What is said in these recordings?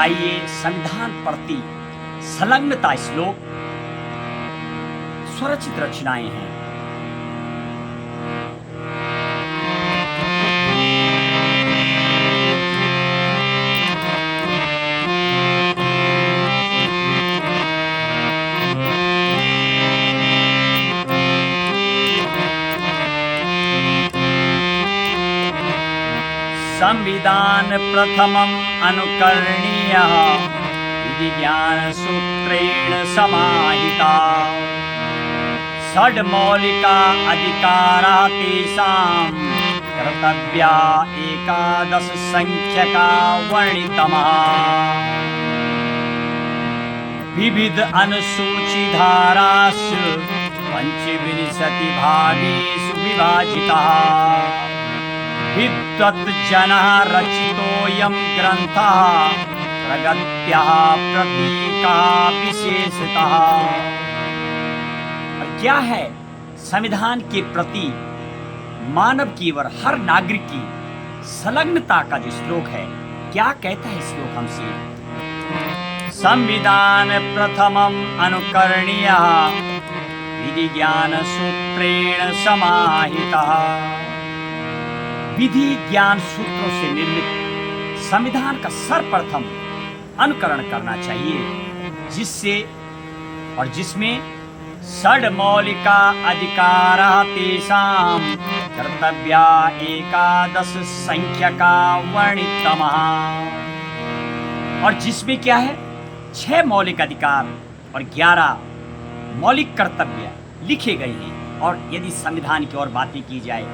आइए संविधान प्रति संलग्नता श्लोक स्वरचित रचनाएं हैं। संविधान प्रथमम् अनुकरणीयः इति ज्ञानसूत्रेण समाहिता षड्मौलिका अधिकाराः तेषां कर्तव्या एकादश संख्यका वर्णितमः विविध अनुसूचिधारासु पंचविंशति भागेषु विभाजितः विद्वत्जनः रचितोऽयं ग्रन्थः प्रगत्याः प्रतीकः विशेषतः। और क्या है संविधान के प्रति मानव की और हर नागरिक की संलग्नता का जो श्लोक है, क्या कहता है श्लोक हमसे? संविधान प्रथमम् अनुकरणीयः विधि ज्ञान सूत्रेण समाहितः। विधि ज्ञान सूत्रों से निर्मित संविधान का सर्वप्रथम अनुकरण करना चाहिए, जिससे और जिसमें षड्मौलिका अधिकाराः तेषां कर्तव्या एकादश संख्यका वर्णितमः। और जिसमें क्या है, 6 मौलिक अधिकार और 11 मौलिक कर्तव्य लिखे गए हैं। और यदि संविधान की और बातें की जाए,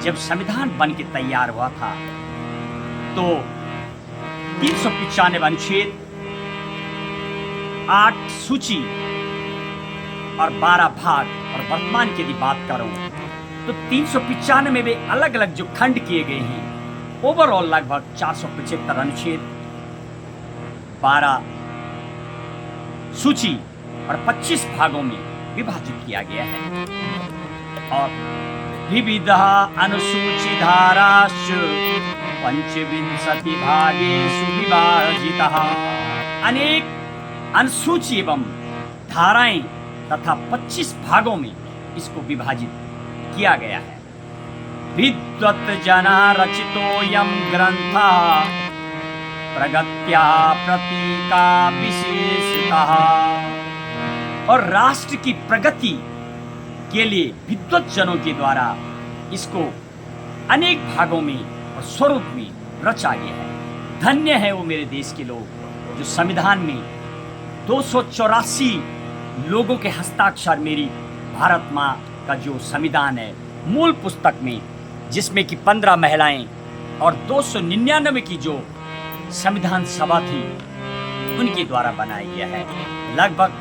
जब संविधान बन के तैयार हुआ था तो 395 अनुच्छेद, 8 सूची और 12 भाग, और वर्तमान की यदि बात करूं तो 395 में अलग अलग जो खंड किए गए हैं, ओवरऑल लगभग 475 अनुच्छेद, 12 सूची और 25 भागों में विभाजित किया गया है। और विविधः अनुसूचिधाराश्च पंचविंशति भागेषु विभाजितः। अनेक अनुसूची एवं धाराएं तथा 25 भागों में इसको विभाजित किया गया है। विद्वत्जनः रचितोऽयं ग्रन्थः प्रगत्याः प्रतीका विशेषतः। और राष्ट्र की प्रगति के लिए विद्वत जनों के द्वारा इसको अनेक भागों में और स्वरूप में रचा गया है। धन्य है वो मेरे देश के लोग जो संविधान में 284 लोगों के हस्ताक्षर मेरी भारत माँ का जो संविधान है मूल पुस्तक में, जिसमें कि 15 महिलाएं और 299 की जो संविधान सभा थी उनके द्वारा बनाया गया है। लगभग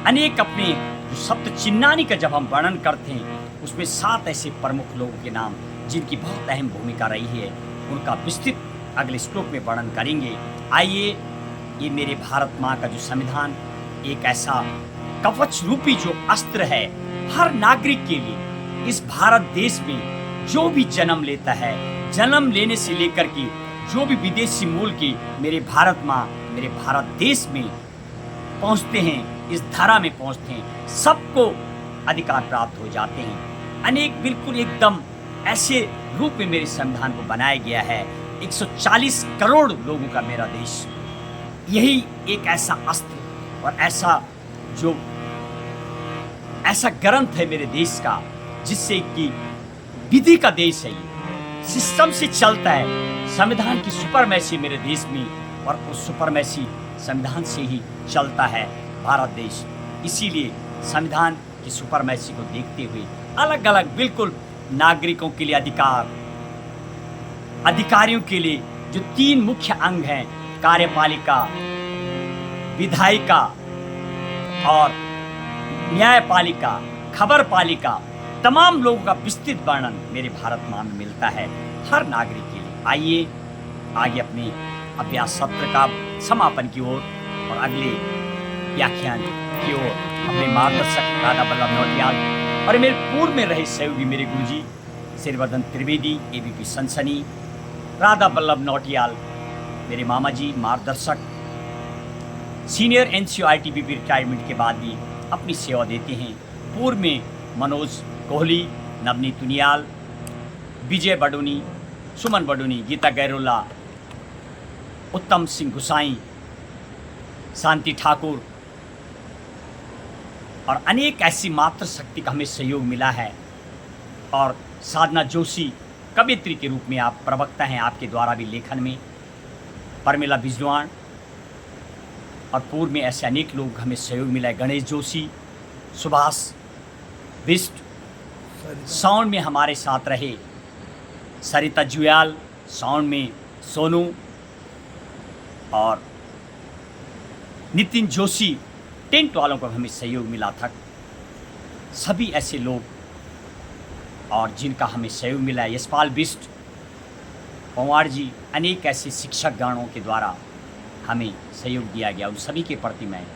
अनेक अपने जो सप्त चिन्नानी का जब हम वर्णन करते हैं, उसमें 7 ऐसे प्रमुख लोगों के नाम जिनकी बहुत अहम भूमिका रही है, उनका विस्तृत अगले श्लोक में वर्णन करेंगे। आइए, ये मेरे भारत माँ का जो संविधान एक ऐसा कवच रूपी जो अस्त्र है हर नागरिक के लिए। इस भारत देश में जो भी जन्म लेता है, जन्म लेने से लेकर के जो भी विदेशी मूल की मेरे भारत माँ मेरे भारत देश में पहुँचते हैं, इस धारा में पहुँचते हैं, सबको अधिकार प्राप्त हो जाते हैं। अनेक बिल्कुल एकदम ऐसे रूप में मेरे संविधान को बनाया गया है। 140 करोड़ लोगों का मेरा देश, यही एक ऐसा अस्त्र और ऐसा ग्रंथ है मेरे देश का, जिससे कि विधि का देश है, ये सिस्टम से चलता है। संविधान की सुपरमैसी मेरे देश में, और उस सुपरमैसी संविधान से ही चलता है भारत देश। इसीलिए संविधान की सुपरमैसी को देखते हुए अलग अलग बिल्कुल नागरिकों के लिए अधिकारियों के लिए जो 3 मुख्य अंग हैं, कार्यपालिका, विधायिका और न्यायपालिका, खबरपालिका, तमाम लोगों का विस्तृत वर्णन मेरे भारत माँ में मिलता है हर नागरिक के लिए। आइए आगे अपने अभ्यास सत्र का समापन की ओर और अगले व्याख्यान की ओर अपने मार्गदर्शक राधा बल्लभ नौटियाल और मेरे पूर्व में रहे सहयोगी मेरे गुरुजी श्रीवर्धन त्रिवेदी, एबीपी सनसनी, राधा बल्लभ नौटियाल, मेरे मामा जी मार्गदर्शक सीनियर एनसीईआरटी-बीपी रिटायरमेंट के बाद भी अपनी सेवा देते हैं। पूर्व में मनोज कोहली, नवनीत उनियाल, विजय बडोनी, सुमन बडोनी, गीता गैरोला, उत्तम सिंह गुसाई, शांति ठाकुर और अनेक ऐसी मातृशक्ति का हमें सहयोग मिला है। और साधना जोशी कवयित्री के रूप में आप प्रवक्ता हैं, आपके द्वारा भी लेखन में, परमिला बिजवान और पूर्व में ऐसे अनेक लोग हमें सहयोग मिला है। गणेश जोशी, सुभाष बिष्ट, साउंड में हमारे साथ रहे, सरिता जुयाल, साउंड में सोनू और नितिन जोशी, टेंट वालों को हमें सहयोग मिला था। सभी ऐसे लोग और जिनका हमें सहयोग मिला है, यशपाल बिष्ट, पवार जी, अनेक ऐसे शिक्षक गणों के द्वारा हमें सहयोग दिया गया। उन सभी के प्रति मैं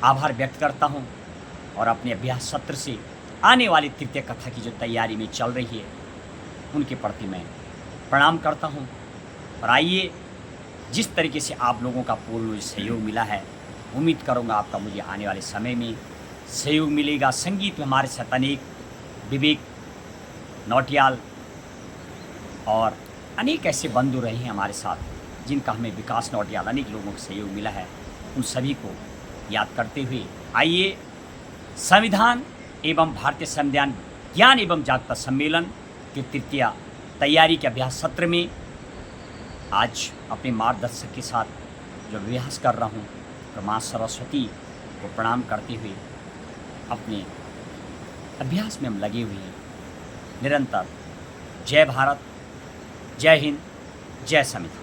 आभार व्यक्त करता हूं और अपने अभ्यास सत्र से आने वाली तृतीय कथा की जो तैयारी में चल रही है उनके प्रति मैं प्रणाम करता हूं। और आइए, जिस तरीके से आप लोगों का पूर्ण सहयोग मिला है, उम्मीद करूंगा आपका मुझे आने वाले समय में सहयोग मिलेगा। संगीत में हमारे साथ अनेक विवेक नौटियाल और अनेक ऐसे बंधु रहे हैं हमारे साथ, जिनका हमें विकास नौटियाल, अनेक लोगों का सहयोग मिला है। उन सभी को याद करते हुए आइए, संविधान एवं भारतीय संविधान ज्ञान एवं जागरूकता सम्मेलन के तृतीय तैयारी के अभ्यास सत्र में आज अपने मार्गदर्शक के साथ जो अभ्यास कर रहा हूँ, तो माँ सरस्वती को प्रणाम करते हुए अपने अभ्यास में हम लगे हुए हैं निरंतर। जय भारत, जय हिंद, जय संविधान।